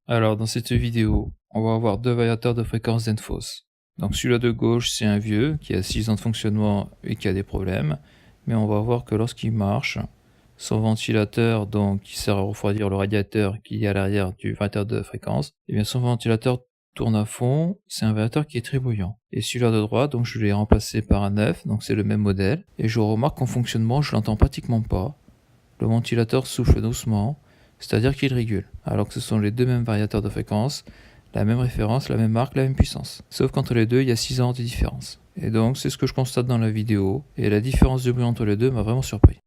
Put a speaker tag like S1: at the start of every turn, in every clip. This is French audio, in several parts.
S1: Alors dans cette vidéo, on va avoir deux variateurs de fréquence d'Enphos. Donc celui-là de gauche, c'est un vieux qui a 6 ans de fonctionnement et qui a des problèmes, mais on va voir que lorsqu'il marche, son ventilateur, donc qui sert à refroidir le radiateur qui est à l'arrière du variateur de fréquence, et bien son ventilateur tourne à fond. C'est un variateur qui est très bruyant. Et celui-là de droite, donc je l'ai remplacé par un neuf, donc c'est le même modèle, et je remarque qu'en fonctionnement, je l'entends pratiquement pas. Le ventilateur souffle doucement, c'est-à-dire qu'il régule, alors que ce sont les deux mêmes variateurs de fréquence, la même référence, la même marque, la même puissance. Sauf qu'entre les deux, il y a 6 ans de différence. Et donc, c'est ce que je constate dans la vidéo, et la différence de bruit entre les deux m'a vraiment surpris.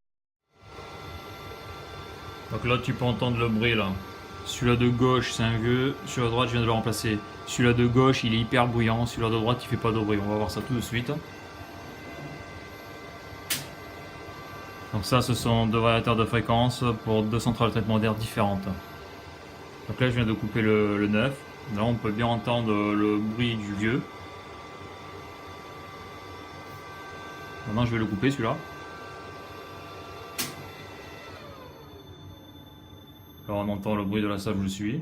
S2: Donc là tu peux entendre le bruit là. Celui-là de gauche c'est un vieux, celui-là de droite je viens de le remplacer. Celui-là de gauche il est hyper bruyant, celui-là de droite il fait pas de bruit. On va voir ça tout de suite. Donc ça ce sont deux variateurs de fréquence pour deux centrales de traitement d'air différentes. Donc là je viens de couper le neuf. Là on peut bien entendre le bruit du vieux. Maintenant je vais le couper celui-là. Là on entend le bruit de la salle où je suis.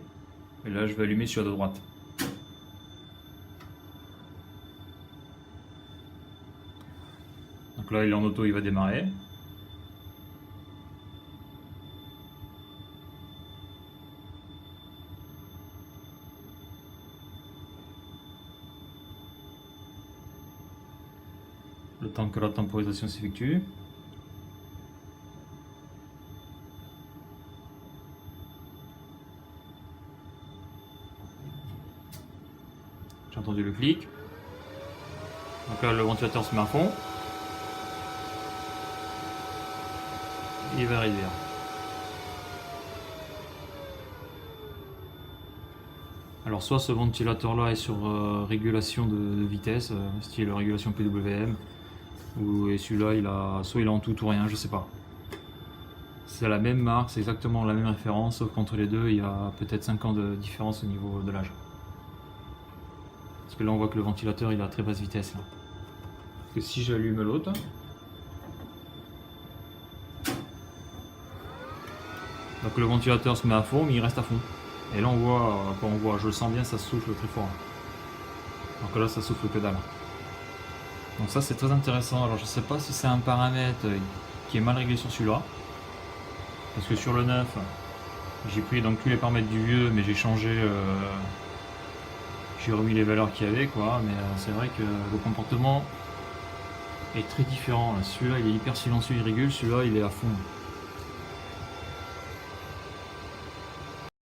S2: Et là je vais allumer celui-là de droite. Donc là il est en auto, il va démarrer. Le temps que la temporisation s'effectue. J'ai entendu le clic. Donc là le ventilateur se met à fond. Il va réduire. Alors soit ce ventilateur là est sur régulation de vitesse, style régulation PWM, et celui-là soit il est en tout ou rien, je sais pas. C'est la même marque, c'est exactement la même référence, sauf qu'entre les deux il y a peut-être 5 ans de différence au niveau de l'âge. Parce que là on voit que le ventilateur il est à très basse vitesse là. Parce que si j'allume l'autre, donc le ventilateur se met à fond mais il reste à fond. Et là quand on voit, je le sens bien, ça souffle très fort. Alors que là ça souffle que dalle. Donc ça c'est très intéressant. Alors je sais pas si c'est un paramètre qui est mal réglé sur celui-là. Parce que sur le 9, j'ai pris donc tous les paramètres du vieux, mais j'ai changé, j'ai remis les valeurs qu'il y avait quoi. Mais c'est vrai que le comportement est très différent. Celui-là il est hyper silencieux, il régule, celui-là il est à fond.